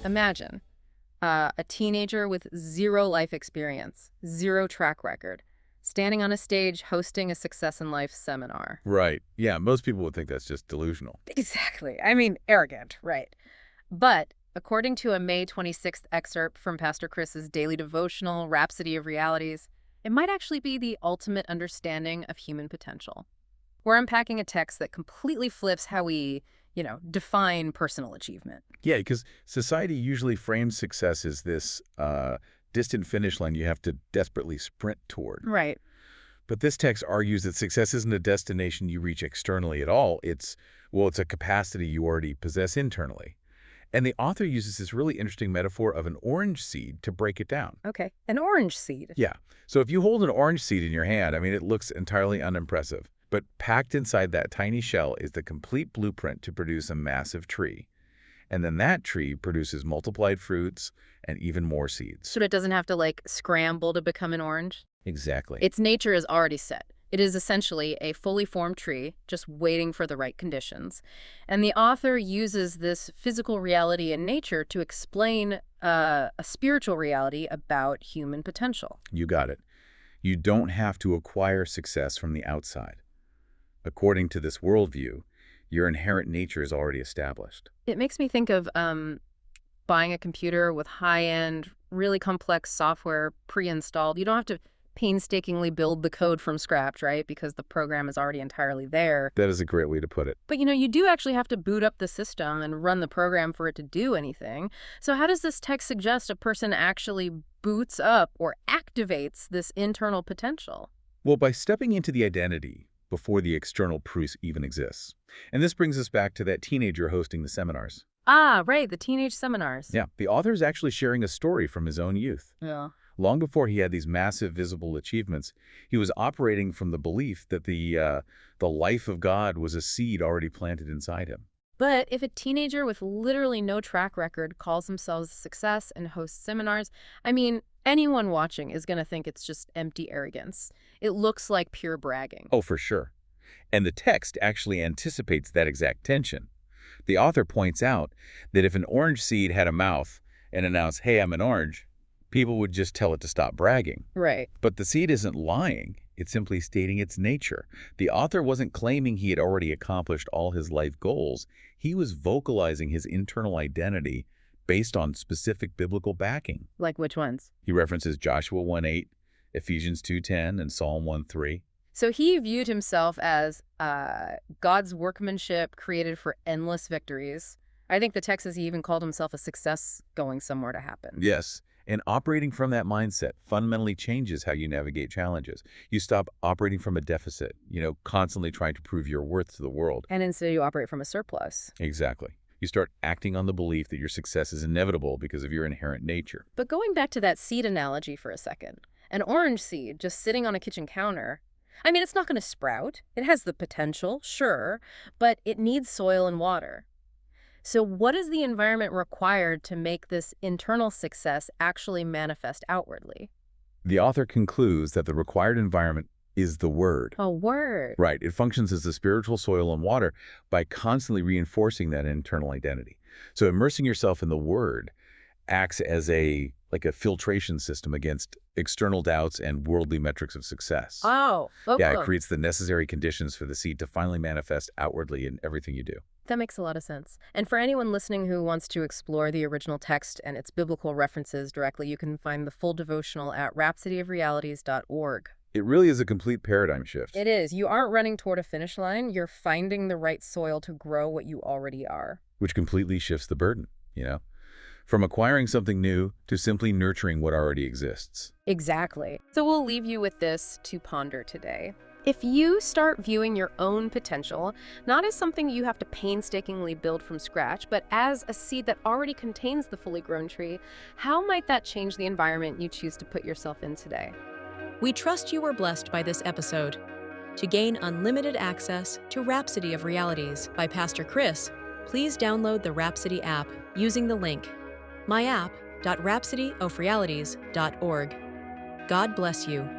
Imagine a teenager with zero life experience, zero track record, standing on a stage hosting a success in life seminar. Right. Yeah, most people would think that's just delusional. Exactly. I mean, arrogant, right? But according to a May 26th excerpt from Pastor Chris's daily devotional, Rhapsody of Realities, it might actually be the ultimate understanding of human potential. We're unpacking a text that completely flips how we, define personal achievement. Yeah, because society usually frames success as this distant finish line you have to desperately sprint toward. Right. But this text argues that success isn't a destination you reach externally at all. It's a capacity you already possess internally. And the author uses this really interesting metaphor of an orange seed to break it down. Okay. An orange seed. Yeah. So if you hold an orange seed in your hand, I mean, it looks entirely unimpressive. But packed inside that tiny shell is the complete blueprint to produce a massive tree. And then that tree produces multiplied fruits and even more seeds. So it doesn't have to, scramble to become an orange? Exactly. Its nature is already set. It is essentially a fully formed tree, just waiting for the right conditions. And the author uses this physical reality in nature to explain a spiritual reality about human potential. You got it. You don't have to acquire success from the outside. According to this worldview, your inherent nature is already established. It makes me think of buying a computer with high-end, really complex software pre-installed. You don't have to painstakingly build the code from scratch, right? Because the program is already entirely there. That is a great way to put it. But, you do actually have to boot up the system and run the program for it to do anything. So how does this text suggest a person actually boots up or activates this internal potential? Well, by stepping into the identity before the external proof even exists. And this brings us back to that teenager hosting the seminars. Ah, right, the teenage seminars. Yeah, the author is actually sharing a story from his own youth. Yeah. Long before he had these massive visible achievements, he was operating from the belief that the life of God was a seed already planted inside him. But if a teenager with literally no track record calls themselves a success and hosts seminars, I mean, anyone watching is going to think it's just empty arrogance. It looks like pure bragging. Oh, for sure. And the text actually anticipates that exact tension. The author points out that if an orange seed had a mouth and announced, "Hey, I'm an orange," people would just tell it to stop bragging. Right. But the seed isn't lying. It's simply stating its nature. The author wasn't claiming he had already accomplished all his life goals. He was vocalizing his internal identity based on specific biblical backing. Like which ones? He references Joshua 1:8, Ephesians 2:10, and Psalm 1:3. So he viewed himself as God's workmanship created for endless victories. I think the text says he even called himself a success going somewhere to happen. Yes, and operating from that mindset fundamentally changes how you navigate challenges. You stop operating from a deficit, constantly trying to prove your worth to the world. And instead you operate from a surplus. Exactly. You start acting on the belief that your success is inevitable because of your inherent nature. But going back to that seed analogy for a second, an orange seed just sitting on a kitchen counter, I mean, it's not going to sprout. It has the potential, sure, but it needs soil and water. So what is the environment required to make this internal success actually manifest outwardly? The author concludes that the required environment is the Word. A word. Right. It functions as the spiritual soil and water by constantly reinforcing that internal identity. So immersing yourself in the Word acts as a filtration system against external doubts and worldly metrics of success. Oh, okay. Yeah, it creates the necessary conditions for the seed to finally manifest outwardly in everything you do. That makes a lot of sense. And for anyone listening who wants to explore the original text and its biblical references directly, you can find the full devotional at rhapsodyofrealities.org. It really is a complete paradigm shift. It is. You aren't running toward a finish line. You're finding the right soil to grow what you already are. Which completely shifts the burden, From acquiring something new to simply nurturing what already exists. Exactly. So we'll leave you with this to ponder today. If you start viewing your own potential not as something you have to painstakingly build from scratch, but as a seed that already contains the fully grown tree, how might that change the environment you choose to put yourself in today? We trust you were blessed by this episode. To gain unlimited access to Rhapsody of Realities by Pastor Chris, please download the Rhapsody app using the link myapp.rhapsodyofrealities.org. God bless you.